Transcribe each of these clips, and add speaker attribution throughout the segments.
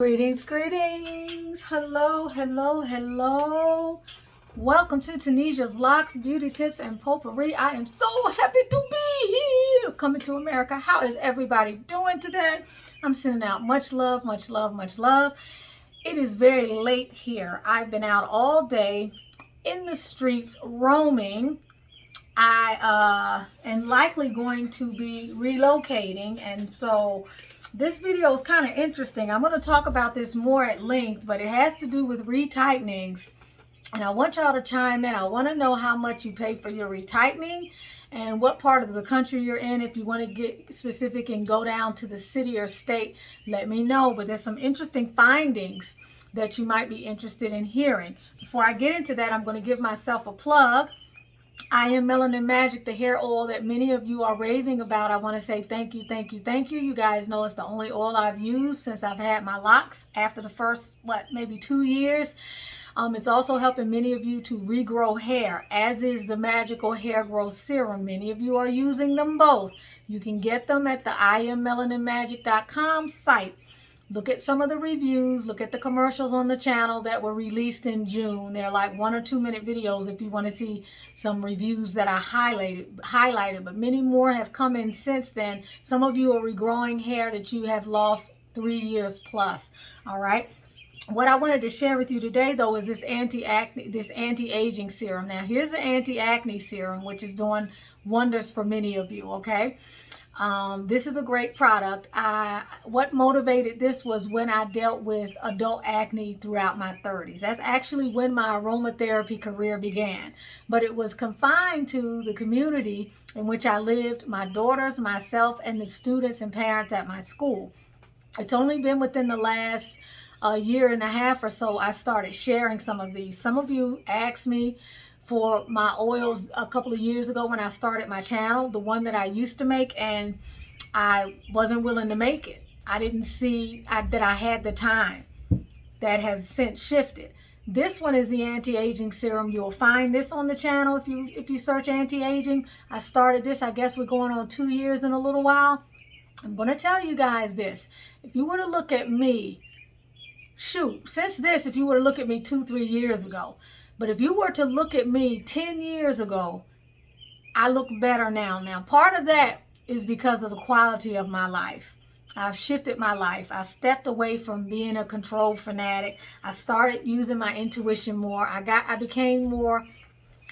Speaker 1: Greetings, greetings. Hello, hello, hello. Welcome to Tunisia's Locks, Beauty Tips, and Potpourri. I am so happy to be here. Coming to America. How is everybody doing today? I'm sending out much love, much love, much love. It is very late here. I've been out all day in the streets roaming. I am likely going to be relocating, and so this video is kind of interesting. I'm going to talk about this more at length, but it has to do with retightnings. And I want y'all to chime in. I want to know how much you pay for your retightening and what part of the country you're in. If you want to get specific and go down to the city or state, let me know. But there's some interesting findings that you might be interested in hearing. Before I get into that, I'm going to give myself a plug. I am Melanin Magic, the hair oil that many of you are raving about. I want to say thank you, thank you, thank you. You guys know it's the only oil I've used since I've had my locks after the first, maybe 2 years. It's also helping many of you to regrow hair, as is the magical hair growth serum. Many of you are using them both. You can get them at the IamMelaninMagic.com site. Look at some of the reviews, look at the commercials on the channel that were released in June. They're like 1 or 2 minute videos if you want to see some reviews that I highlighted, but many more have come in since then. Some of you are regrowing hair that you have lost 3 years plus. All right. What I wanted to share with you today, though, is this anti-aging serum. Now, here's the anti-acne serum, which is doing wonders for many of you, okay? This is a great product. What motivated this was when I dealt with adult acne throughout my 30s. That's actually when my aromatherapy career began. But it was confined to the community in which I lived, my daughters, myself, and the students and parents at my school. It's only been within the last year and a half or so I started sharing some of these. Some of you asked me for my oils a couple of years ago when I started my channel, the one that I used to make, and I wasn't willing to make it. I didn't see that I had the time. That has since shifted. This one is the anti-aging serum. You'll find this on the channel if you search anti-aging. I started this, I guess we're going on 2 years in a little while. I'm going to tell you guys this. If you were to look at me, if you were to look at me 2-3 years ago, but if you were to look at me 10 years ago, I look better now. Now, part of that is because of the quality of my life. I've shifted my life. I stepped away from being a control fanatic. I started using my intuition more. I became more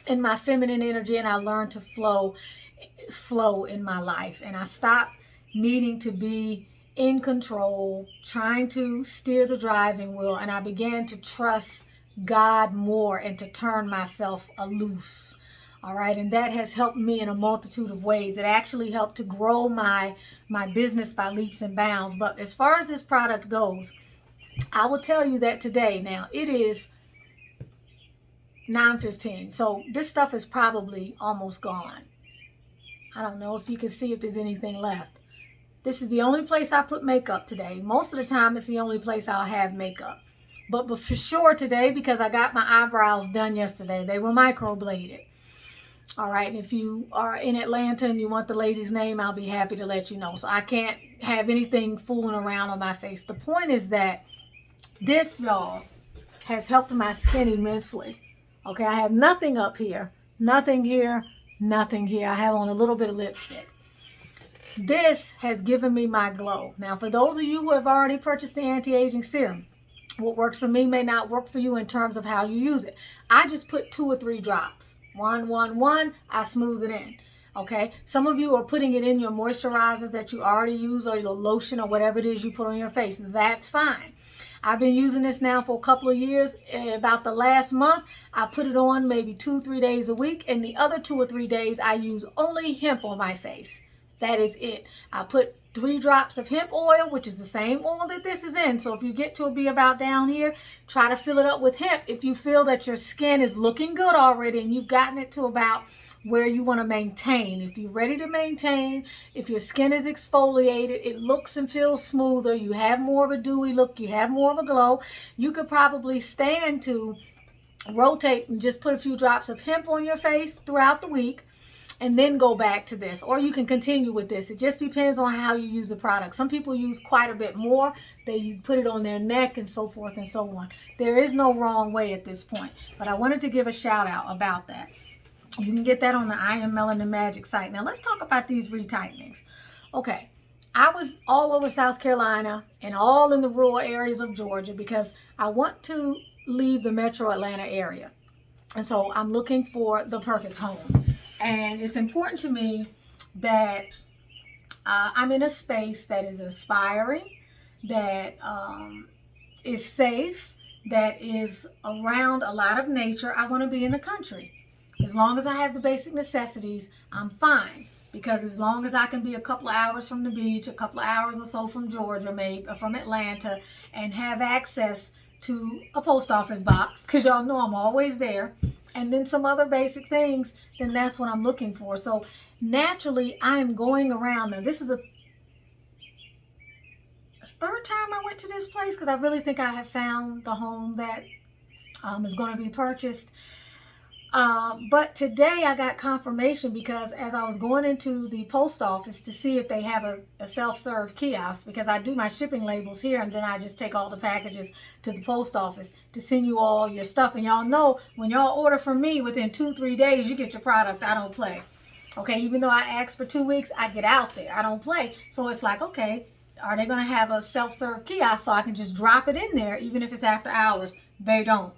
Speaker 1: in my feminine energy, and I learned to flow in my life. And I stopped needing to be in control, trying to steer the driving wheel, and I began to trust God more and to turn myself loose. All right, and that has helped me in a multitude of ways. It actually helped to grow my business by leaps and bounds. But as far as this product goes, I will tell you that today. Now it is 9:15, so this stuff is probably almost gone. I don't know if you can see if there's anything left. This is the only place I put makeup today. Most of the time, it's the only place I'll have makeup. But for sure today, because I got my eyebrows done yesterday, they were microbladed. All right, and if you are in Atlanta and you want the lady's name, I'll be happy to let you know. So I can't have anything fooling around on my face. The point is that this, y'all, has helped my skin immensely. Okay, I have nothing up here, nothing here, nothing here. I have on a little bit of lipstick. This has given me my glow. Now, for those of you who have already purchased the anti-aging serum, what works for me may not work for you in terms of how you use it. I just put 2 or 3 drops. One, I smooth it in. Okay? Some of you are putting it in your moisturizers that you already use or your lotion or whatever it is you put on your face. That's fine. I've been using this now for a couple of years. About the last month, I put it on maybe 2-3 days a week, and the other 2 or 3 days I use only hemp on my face. That is it. I put 3 drops of hemp oil, which is the same oil that this is in. So if you get to be about down here, try to fill it up with hemp. If you feel that your skin is looking good already and you've gotten it to about where you want to maintain. If you're ready to maintain, if your skin is exfoliated, it looks and feels smoother, you have more of a dewy look, you have more of a glow, you could probably stand to rotate and just put a few drops of hemp on your face throughout the week. and then go back to this, or you can continue with this. It just depends on how you use the product. Some people use quite a bit more. They put it on their neck and so forth and so on. There is no wrong way at this point, but I wanted to give a shout out about that. You can get that on the I Am Melanin Magic site. Now let's talk about these retightenings. Okay, I was all over South Carolina and all in the rural areas of Georgia because I want to leave the metro Atlanta area. And so I'm looking for the perfect home. And it's important to me that I'm in a space that is inspiring, that is safe, that is around a lot of nature. I want to be in the country. As long as I have the basic necessities, I'm fine. Because as long as I can be a couple of hours from the beach, a couple of hours or so from Georgia, maybe from Atlanta, and have access to a post office box, because y'all know I'm always there, and then some other basic things, then that's what I'm looking for. So naturally, I am going around. Now, this is the third time I went to this place because I really think I have found the home that is going to be purchased. But today I got confirmation because as I was going into the post office to see if they have a self-serve kiosk, because I do my shipping labels here and then I just take all the packages to the post office to send you all your stuff. And y'all know when y'all order from me, within 2-3 days, you get your product. I don't play. Okay, even though I ask for 2 weeks, I get out there. I don't play. So it's like, okay, are they going to have a self-serve kiosk so I can just drop it in there even if it's after hours? They don't.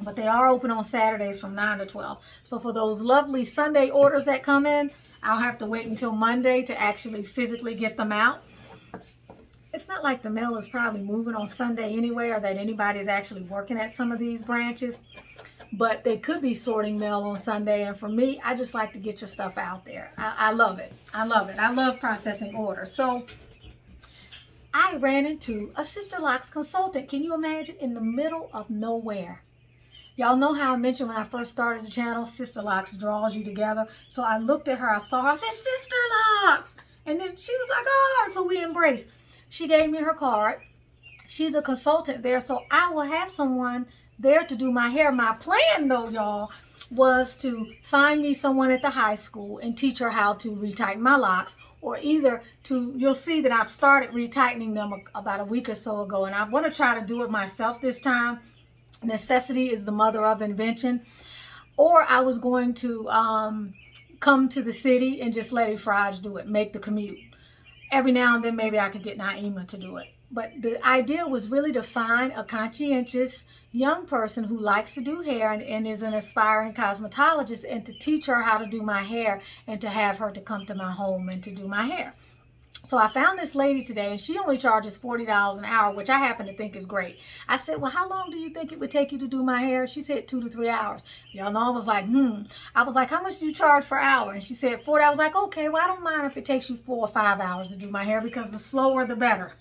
Speaker 1: But they are open on Saturdays from 9 to 12. So for those lovely Sunday orders that come in, I'll have to wait until Monday to actually physically get them out. It's not like the mail is probably moving on Sunday anyway, or that anybody is actually working at some of these branches. But they could be sorting mail on Sunday. And for me, I just like to get your stuff out there. I love it. I love it. I love processing orders. So I ran into a Sisterlocks consultant. Can you imagine? In the middle of nowhere. Y'all know how I mentioned when I first started the channel, Sisterlocks draws you together. So I looked at her, I saw her, I said, Sisterlocks! And then she was like, oh, and so we embraced. She gave me her card. She's a consultant there, so I will have someone there to do my hair. My plan, though, y'all, was to find me someone at the high school and teach her how to retighten my locks, or either to, you'll see that I've started retightening them about a week or so ago, and I want to try to do it myself this time. Necessity is the mother of invention. Or I was going to come to the city and just let Efraj do it, make the commute. Every now and then maybe I could get Naima to do it. But the idea was really to find a conscientious young person who likes to do hair and is an aspiring cosmetologist, and to teach her how to do my hair and to have her to come to my home and to do my hair. So I found this lady today, and she only charges $40 an hour, which I happen to think is great. I said, well, how long do you think it would take you to do my hair? She said 2 to 3 hours. Y'all know I was like, I was like, how much do you charge per hour? And she said 40. I was like, okay, well, I don't mind if it takes you 4 or 5 hours to do my hair, because the slower the better.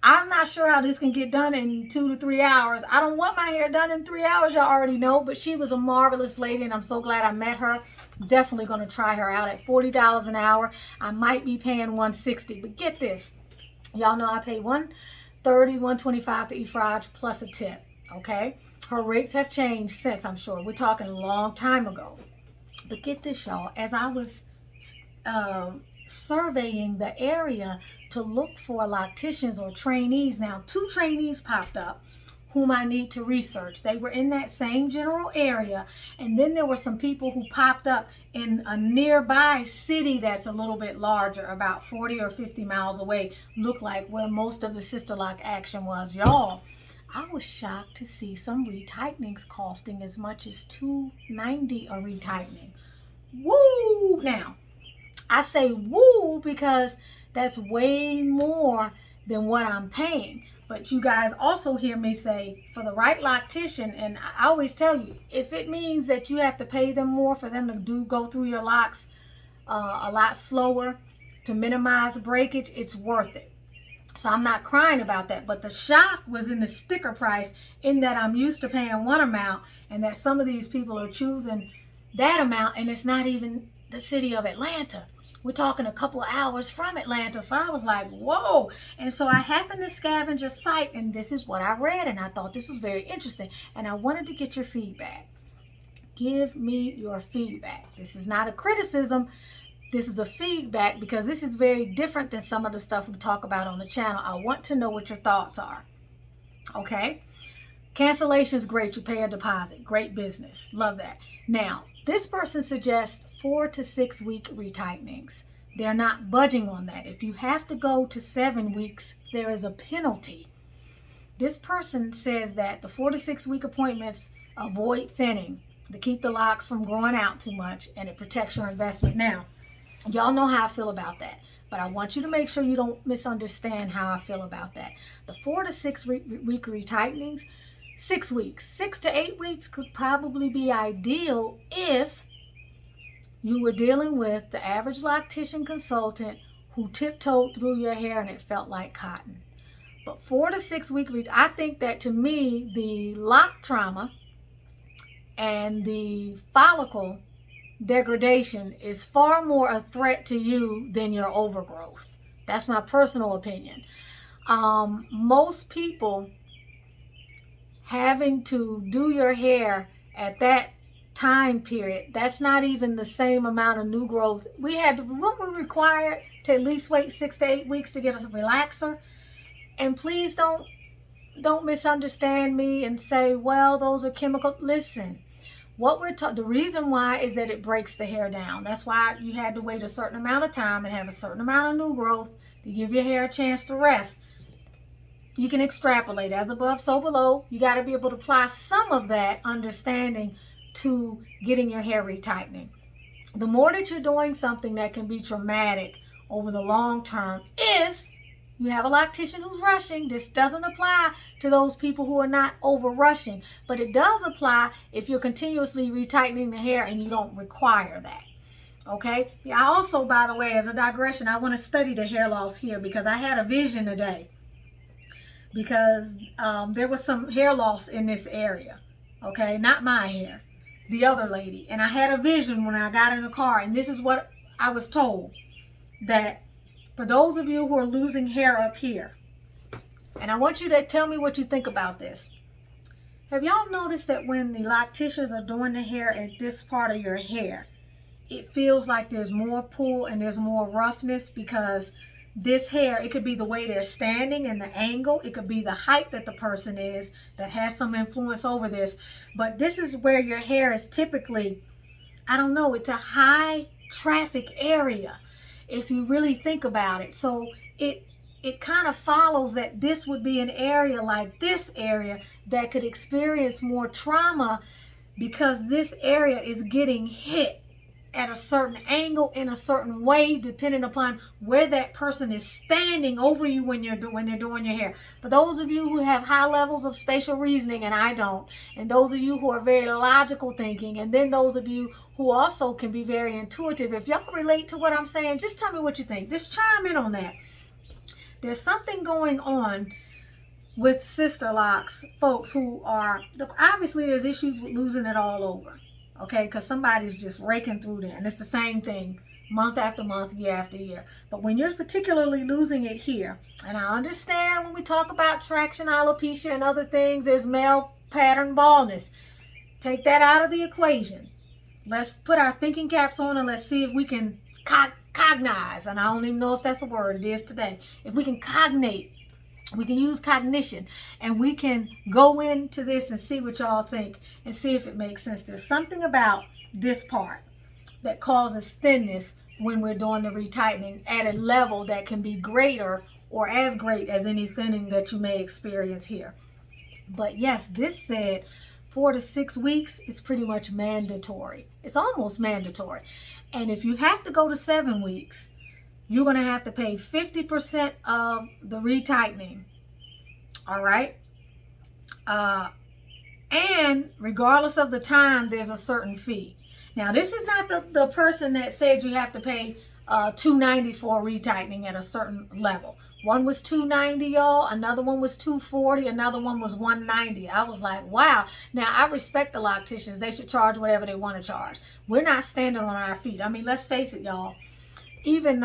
Speaker 1: I'm not sure how this can get done in 2 to 3 hours. I don't want my hair done in 3 hours, y'all already know, but she was a marvelous lady, and I'm so glad I met her. Definitely going to try her out at $40 an hour. I might be paying $160, but get this. Y'all know I pay $130, $125 to Efraj plus a tip, okay? Her rates have changed since, I'm sure. We're talking a long time ago. But get this, y'all. As I was surveying the area to look for locticians or trainees, now 2 trainees popped up whom I need to research. They were in that same general area, and then there were some people who popped up in a nearby city that's a little bit larger, about 40 or 50 miles away, looked like where most of the Sisterlock action was. Y'all, I was shocked to see some retightnings costing as much as $290 a retightening. Woo! Now, I say woo because that's way more than what I'm paying. But you guys also hear me say, for the right loctician, and I always tell you, if it means that you have to pay them more for them to go through your locks a lot slower to minimize breakage, it's worth it. So I'm not crying about that. But the shock was in the sticker price, in that I'm used to paying one amount, and that some of these people are choosing that amount, and it's not even the city of Atlanta. We're talking a couple of hours from Atlanta. So I was like, whoa. And so I happened to scavenge a site, and this is what I read, and I thought this was very interesting, and I wanted to get your feedback. Give me your feedback. This is not a criticism. This is a feedback because this is very different than some of the stuff we talk about on the channel. I want to know what your thoughts are. Okay? Cancellation is great. You pay a deposit. Great business. Love that. Now, this person suggests 4 to 6 week retightenings. They're not budging on that. If you have to go to 7 weeks, there is a penalty. This person says that the 4 to 6 week appointments avoid thinning to keep the locks from growing out too much, and it protects your investment. Now, y'all know how I feel about that, but I want you to make sure you don't misunderstand how I feel about that. The 4 to 6 week retightenings, 6 weeks, 6 to 8 weeks could probably be ideal if you were dealing with the average loctician consultant who tiptoed through your hair and it felt like cotton. But 4 to 6 week, I think that to me, the lock trauma and the follicle degradation is far more a threat to you than your overgrowth. That's my personal opinion. Most people having to do your hair at that time period, that's not even the same amount of new growth. Weren't we required to at least wait 6 to 8 weeks to get a relaxer? And please don't misunderstand me and say, well, those are chemical. Listen, the reason why is that it breaks the hair down. That's why you had to wait a certain amount of time and have a certain amount of new growth to give your hair a chance to rest. You can extrapolate as above, so below. You got to be able to apply some of that understanding to getting your hair retightening. The more that you're doing something that can be traumatic over the long term, if you have a loctician who's rushing, this doesn't apply to those people who are not over rushing, but it does apply if you're continuously retightening the hair and you don't require that. Okay? Yeah, I also, by the way, as a digression, I want to study the hair loss here because I had a vision today because there was some hair loss in this area. Okay? Not my hair. The other lady. And I had a vision when I got in the car, and this is what I was told, that for those of you who are losing hair up here, and I want you to tell me what you think about this. Have y'all noticed that when the locticians are doing the hair at this part of your hair, it feels like there's more pull and there's more roughness because this hair, it could be the way they're standing and the angle, it could be the height that the person is that has some influence over this, but this is where your hair is typically, I don't know, it's a high traffic area if you really think about it. So it kind of follows that this would be an area like this area that could experience more trauma because this area is getting hit at a certain angle in a certain way depending upon where that person is standing over you when they're doing your hair. For those of you who have high levels of spatial reasoning, and I don't, and those of you who are very logical thinking, and then those of you who also can be very intuitive, if y'all relate to what I'm saying, just tell me what you think. Just chime in on that. There's something going on with Sisterlocks folks who are, obviously there's issues with losing it all over. Okay, because somebody's just raking through there. And it's the same thing month after month, year after year. But when you're particularly losing it here, and I understand when we talk about traction alopecia and other things, there's male pattern baldness. Take that out of the equation. Let's put our thinking caps on and let's see if we can cognize. And I don't even know if that's a word. It is today. If we can cognate. We can use cognition and we can go into this and see what y'all think and see if it makes sense. There's something about this part that causes thinness when we're doing the retightening at a level that can be greater or as great as any thinning that you may experience here. But yes, this said 4 to 6 weeks is pretty much mandatory. It's almost mandatory. And if you have to go to 7 weeks, you're going to have to pay 50% of the retightening. All right. And regardless of the time, there's a certain fee. Now, this is not the person that said you have to pay $290 for retightening at a certain level. One was $290, y'all. Another one was $240. Another one was $190. I was like, wow. Now, I respect the locticians. They should charge whatever they want to charge. We're not standing on our feet. I mean, let's face it, y'all. Even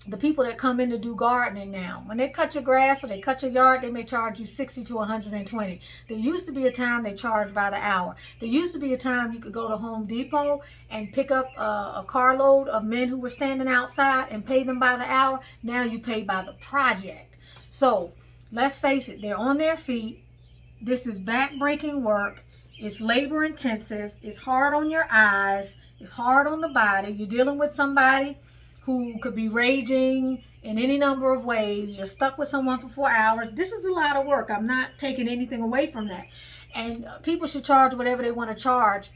Speaker 1: the people that come in to do gardening now, when they cut your grass or they cut your yard, they may charge you 60 to 120. There used to be a time they charged by the hour. There used to be a time you could go to Home Depot and pick up a carload of men who were standing outside and pay them by the hour. Now you pay by the project. So let's face it, they're on their feet. This is back-breaking work. It's labor intensive. It's hard on your eyes. It's hard on the body. You're dealing with somebody who could be raging in any number of ways. You're stuck with someone for 4 hours. This is a lot of work. I'm not taking anything away from that. And people should charge whatever they want to charge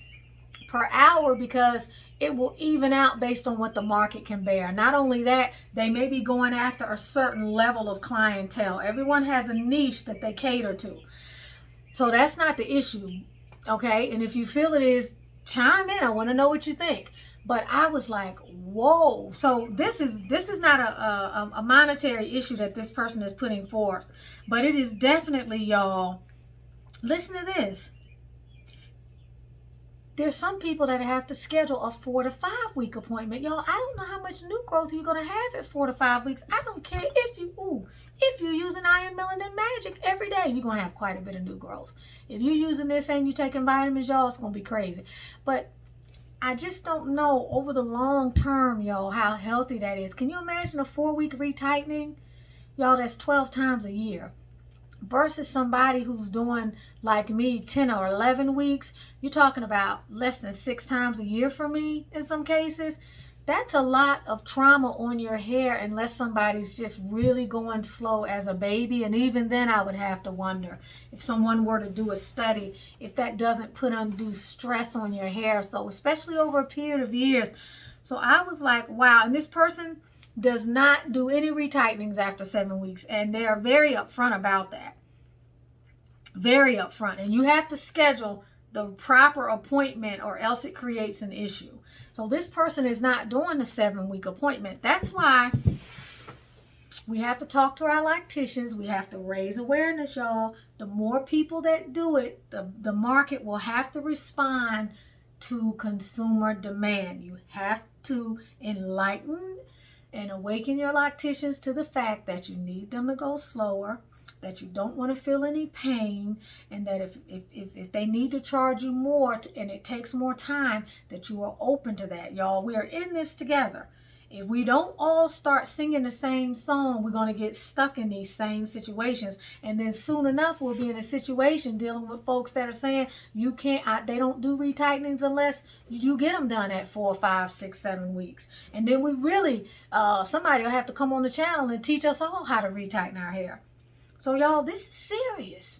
Speaker 1: per hour, because it will even out based on what the market can bear. Not only that, they may be going after a certain level of clientele. Everyone has a niche that they cater to. So that's not the issue, okay? And if you feel it is, chime in. I want to know what you think. But I was like, whoa. So this is not a monetary issue that this person is putting forth. But it is definitely, y'all, listen to this. There's some people that have to schedule a 4 to 5 week appointment. Y'all, I don't know how much new growth you're going to have at 4 to 5 weeks. I don't care if you're using Iron Melanin Magic every day, you're going to have quite a bit of new growth. If you're using this and you're taking vitamins, y'all, it's going to be crazy. But I just don't know over the long term, y'all, how healthy that is. Can you imagine a 4-week retightening? Y'all, that's 12 times a year. Versus somebody who's doing, like me, 10 or 11 weeks. You're talking about less than 6 times a year for me in some cases. That's a lot of trauma on your hair unless somebody's just really going slow as a baby. And even then I would have to wonder if someone were to do a study, if that doesn't put undue stress on your hair. So especially over a period of years. So I was like, wow. And this person does not do any retightnings after 7 weeks. And they are very upfront about that. Very upfront. And you have to schedule the proper appointment or else it creates an issue. So this person is not doing a 7-week appointment. That's why we have to talk to our locticians. We have to raise awareness, y'all. The more people that do it, the market will have to respond to consumer demand. You have to enlighten and awaken your locticians to the fact that you need them to go slower, that you don't want to feel any pain, and that if they need to charge you more and it takes more time, that you are open to that. Y'all, we are in this together. If we don't all start singing the same song, we're going to get stuck in these same situations. And then soon enough, we'll be in a situation dealing with folks that are saying you can't, they don't do retightenings unless you get them done at 4, 5, 6, 7 weeks. And then we really, somebody will have to come on the channel and teach us all how to retighten our hair. So y'all, this is serious.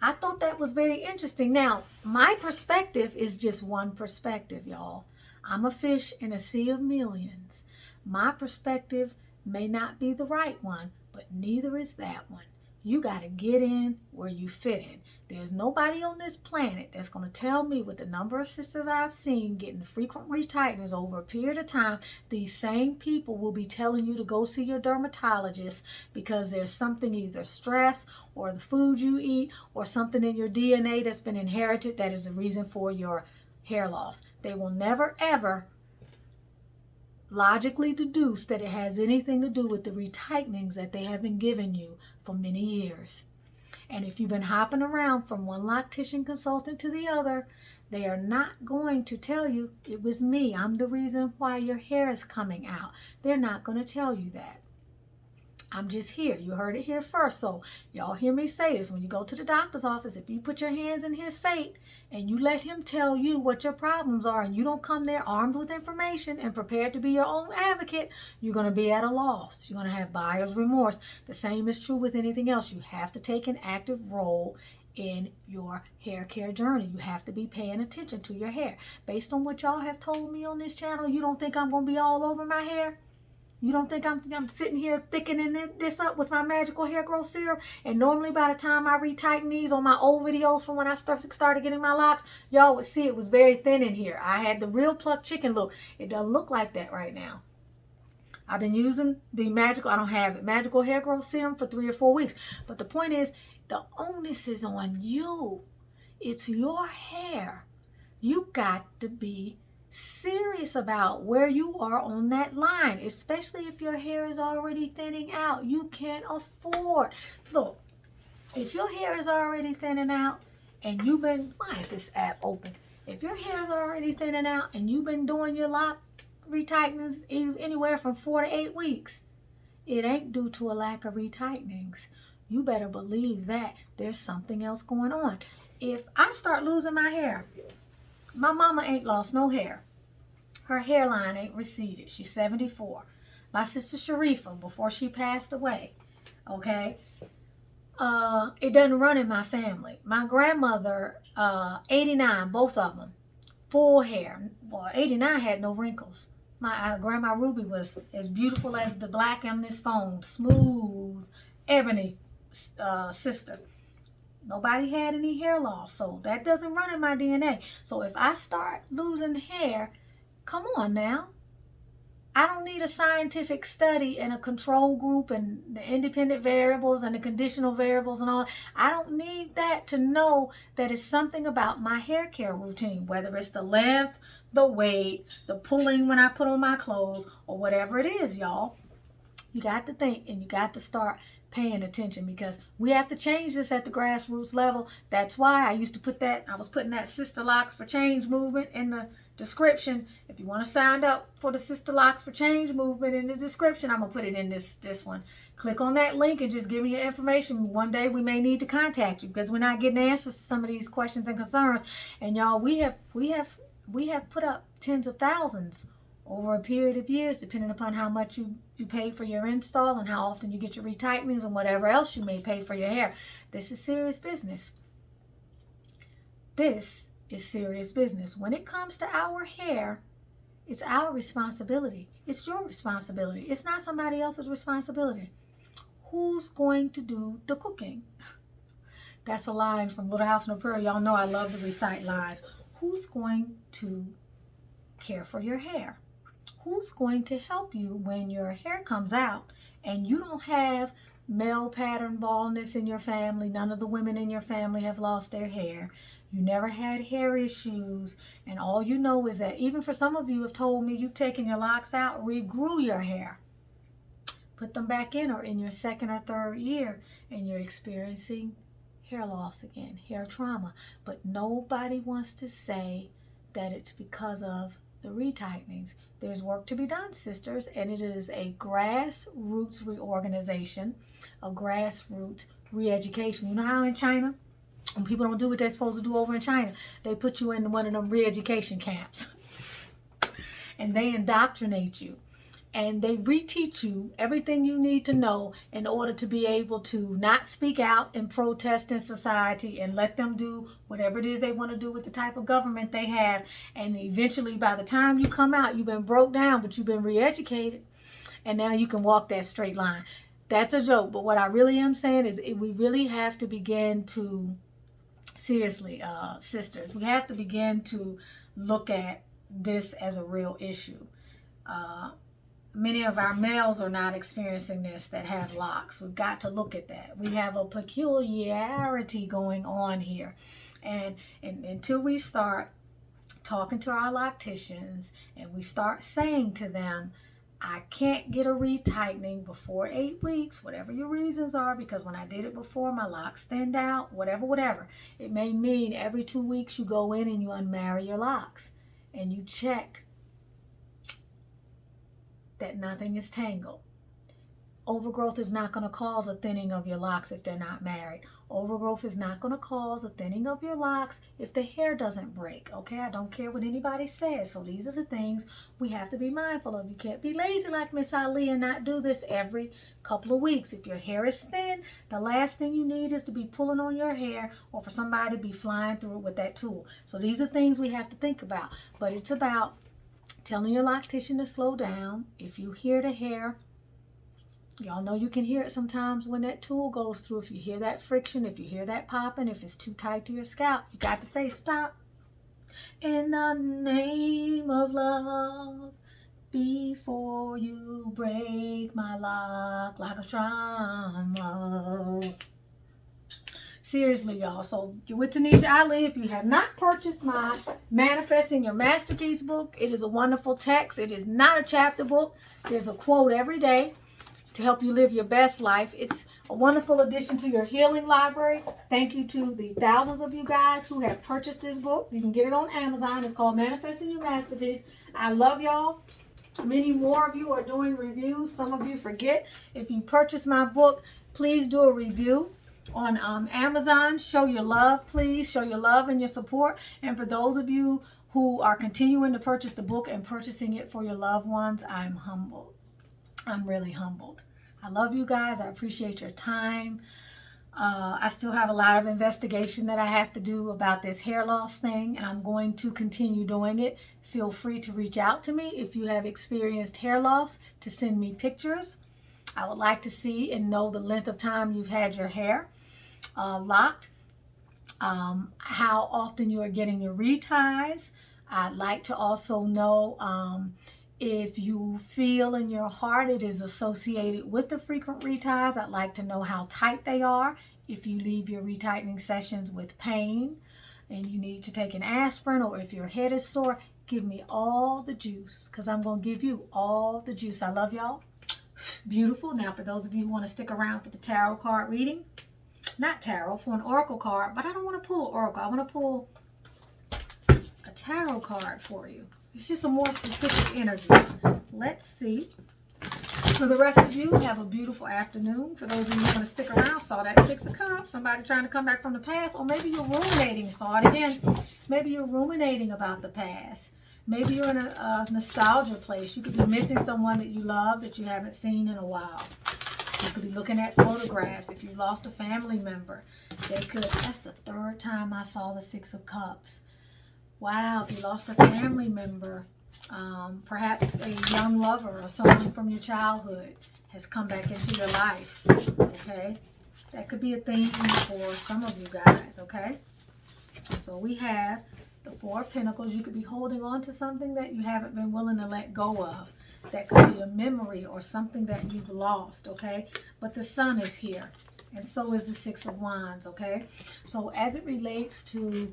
Speaker 1: I thought that was very interesting. Now, my perspective is just one perspective, y'all. I'm a fish in a sea of millions. My perspective may not be the right one, but neither is that one. You got to get in where you fit in. There's nobody on this planet that's going to tell me, with the number of sisters I've seen getting frequent retighteners over a period of time, these same people will be telling you to go see your dermatologist because there's something, either stress or the food you eat or something in your DNA that's been inherited that is the reason for your hair loss. They will never, ever logically deduce that it has anything to do with the retightenings that they have been giving you for many years. And if you've been hopping around from one loctician consultant to the other, they are not going to tell you, it was me, I'm the reason why your hair is coming out. They're not going to tell you that. I'm just here. You heard it here first. So y'all hear me say this. When you go to the doctor's office, if you put your hands in his fate and you let him tell you what your problems are, and you don't come there armed with information and prepared to be your own advocate, you're going to be at a loss. You're going to have buyer's remorse. The same is true with anything else. You have to take an active role in your hair care journey. You have to be paying attention to your hair. Based on what y'all have told me on this channel, you don't think I'm going to be all over my hair? You don't think I'm sitting here thickening this up with my magical hair growth serum? And normally by the time I retighten these on my old videos from when I started getting my locks, y'all would see it was very thin in here. I had the real plucked chicken look. It doesn't look like that right now. I've been using the magical hair growth serum for 3 or 4 weeks. But the point is, the onus is on you. It's your hair. You got to be serious about where you are on that line, especially if your hair is already thinning out. You can't afford, look, if your hair is already thinning out and you've been, why is this app open? If your hair is already thinning out and you've been doing your lock retightenings anywhere from 4 to 8 weeks, it ain't due to a lack of retightenings. You better believe that there's something else going on. If I start losing my hair, my mama ain't lost no hair. Her hairline ain't receded. She's 74. My sister Sharifa, before she passed away, okay, it doesn't run in my family. My grandmother, 89, both of them, full hair. Well, 89 had no wrinkles. My grandma Ruby was as beautiful as the black on this phone, smooth, ebony sister. Nobody had any hair loss, so that doesn't run in my DNA. So if I start losing hair, come on now. I don't need a scientific study and a control group and the independent variables and the conditional variables and all. I don't need that to know that it's something about my hair care routine, whether it's the length, the weight, the pulling when I put on my clothes, or whatever it is, y'all. You got to think and you got to start paying attention, because we have to change this at the grassroots level. That's why I used to put that, I was putting that Sisterlocks for Change movement in the description. If you want to sign up for the Sisterlocks for Change movement in the description, I'm going to put it in this one. Click on that link and just give me your information. One day we may need to contact you because we're not getting answers to some of these questions and concerns. And y'all, we have put up tens of thousands over a period of years, depending upon how much you pay for your install and how often you get your retightenings and whatever else you may pay for your hair. This is serious business. This is serious business. When it comes to our hair, it's our responsibility. It's your responsibility. It's not somebody else's responsibility. Who's going to do the cooking? That's a line from Little House on the Prairie. Y'all know I love to recite lines. Who's going to care for your hair? Who's going to help you when your hair comes out and you don't have male pattern baldness in your family? None of the women in your family have lost their hair. You never had hair issues, and all you know is that, even for some of you have told me you've taken your locks out, regrew your hair, put them back in, or in your second or third year, and you're experiencing hair loss again, hair trauma. But nobody wants to say that it's because of the retightenings. There's work to be done, sisters, and it is a grassroots reorganization, a grassroots re-education. You know how in China, when people don't do what they're supposed to do over in China, they put you in one of them re-education camps and they indoctrinate you and they reteach you everything you need to know in order to be able to not speak out and protest in society, and let them do whatever it is they want to do with the type of government they have. And eventually, by the time you come out, you've been broke down, but you've been re-educated, and now you can walk that straight line. That's a joke, but what I really am saying is we really have to begin to, seriously, sisters, we have to begin to look at this as a real issue. Many of our males are not experiencing this that have locks. We've got to look at that. We have a peculiarity going on here. And until we start talking to our locticians and we start saying to them, I can't get a retightening before 8 weeks, whatever your reasons are, because when I did it before, my locks thinned out, whatever. It may mean every 2 weeks you go in and you unmarry your locks and you check that nothing is tangled. Overgrowth is not going to cause a thinning of your locks if they're not married. Overgrowth is not going to cause a thinning of your locks if the hair doesn't break. Okay, I don't care what anybody says. So these are the things we have to be mindful of. You can't be lazy like Miss Ali and not do this every couple of weeks. If your hair is thin, the last thing you need is to be pulling on your hair or for somebody to be flying through it with that tool. So these are things we have to think about. But it's about telling your loctician to slow down. If you hear the hair, y'all know you can hear it sometimes when that tool goes through. If you hear that friction, if you hear that popping, if it's too tight to your scalp, you got to say stop. In the name of love, before you break my lock like a trauma. Seriously, y'all. So with Tanisha Ali, if you have not purchased my Manifesting Your Masterpiece book, it is a wonderful text. It is not a chapter book. There's a quote every day to help you live your best life. It's a wonderful addition to your healing library. Thank you to the thousands of you guys who have purchased this book. You can get it on Amazon. It's called Manifesting Your Masterpiece. I love y'all. Many more of you are doing reviews. Some of you forget. If you purchase my book, please do a review on Amazon. Show your love, please. Show your love and your support. And for those of you who are continuing to purchase the book and purchasing it for your loved ones, I'm humbled. I'm really humbled. I love you guys. I appreciate your time. I still have a lot of investigation that I have to do about this hair loss thing, and I'm going to continue doing it. Feel free to reach out to me if you have experienced hair loss, to send me pictures. I would like to see and know the length of time you've had your hair locked, how often you are getting your reties. I'd like to also know if you feel in your heart it is associated with the frequent reties. I'd like to know how tight they are. If you leave your retightening sessions with pain and you need to take an aspirin, or if your head is sore, give me all the juice, because I'm going to give you all the juice. I love y'all. Beautiful. Now, for those of you who want to stick around for the tarot card reading, not tarot, for an oracle card, but I don't want to pull oracle. I want to pull a tarot card for you. It's just a more specific energy. Let's see. For the rest of you, have a beautiful afternoon. For those of you who want to stick around, saw that Six of Cups, somebody trying to come back from the past, or maybe you're ruminating, saw it again. Maybe you're ruminating about the past. Maybe you're in a nostalgia place. You could be missing someone that you love that you haven't seen in a while. You could be looking at photographs. If you lost a family member, they could. That's the third time I saw the Six of Cups. Wow, if you lost a family member, perhaps a young lover or someone from your childhood has come back into your life, okay? That could be a theme for some of you guys, okay? So we have the Four of Pentacles. You could be holding on to something that you haven't been willing to let go of. That could be a memory or something that you've lost, okay? But the Sun is here, and so is the Six of Wands, okay? So as it relates to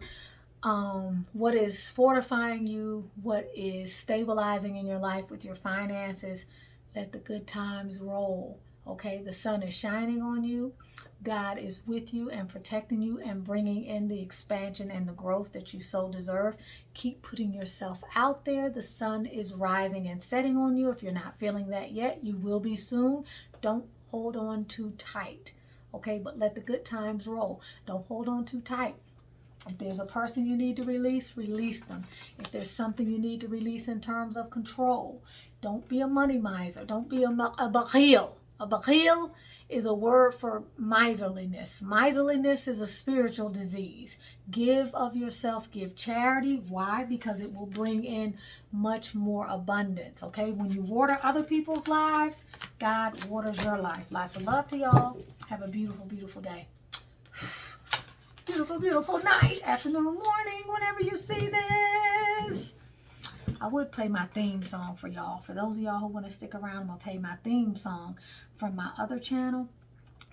Speaker 1: what is fortifying you, what is stabilizing in your life with your finances, let the good times roll, okay? The sun is shining on you. God is with you and protecting you and bringing in the expansion and the growth that you so deserve. Keep putting yourself out there. The sun is rising and setting on you. If you're not feeling that yet, you will be soon. Don't hold on too tight, okay? But let the good times roll. Don't hold on too tight. If there's a person you need to release, release them. If there's something you need to release in terms of control, don't be a money miser. Don't be a bakhil. A bakhil is a word for miserliness. Miserliness is a spiritual disease. Give of yourself. Give charity. Why? Because it will bring in much more abundance, okay? When you water other people's lives, God waters your life. Lots of love to y'all. Have a beautiful, beautiful day. Beautiful, beautiful night, afternoon, morning, whenever you see this. I would play my theme song for y'all. For those of y'all who want to stick around, I'm going to play my theme song from my other channel,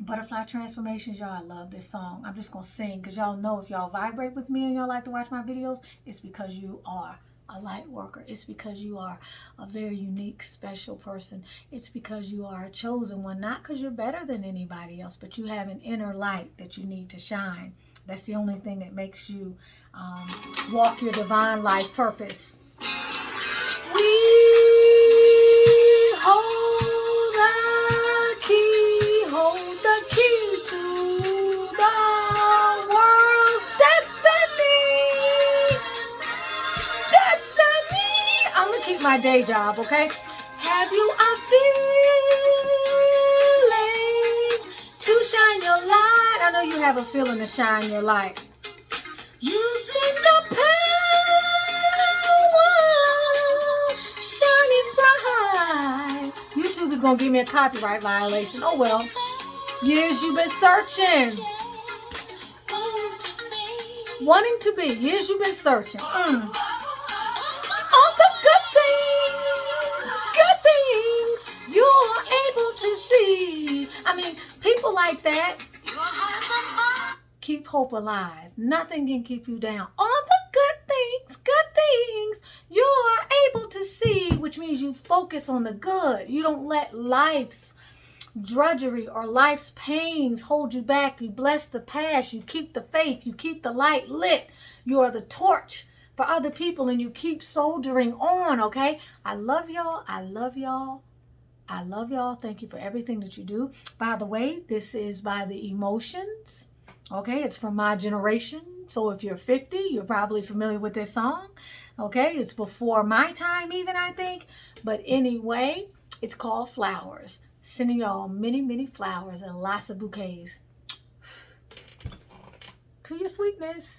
Speaker 1: Butterfly Transformations. Y'all, I love this song. I'm just going to sing because y'all know if y'all vibrate with me and y'all like to watch my videos, it's because you are a light worker. It's because you are a very unique, special person. It's because you are a chosen one. Not because you're better than anybody else, but you have an inner light that you need to shine. That's the only thing that makes you walk your divine life purpose. We hold the key to the world's destiny. I'm gonna keep my day job, okay? Have you a feeling to shine your light? I know you have a feeling to shine your light. You spin the power shining bright. YouTube is gonna give me a copyright violation. Oh well. Years you've been searching. Wanting to be. Years you've been searching. All the good things you're able to see. I mean, people like that keep hope alive. Nothing can keep you down. All the good things you are able to see, which means you focus on the good. You don't let life's drudgery or life's pains hold you back. You bless the past. You keep the faith. You keep the light lit. You are the torch for other people, and you keep soldiering on, okay? I love y'all. I love y'all. I love y'all. Thank you for everything that you do. By the way, this is by the Emotions. Okay, it's from my generation. So if you're 50, you're probably familiar with this song. Okay, it's before my time even, I think. But anyway, it's called Flowers. Sending y'all many, many flowers and lots of bouquets. To your sweetness.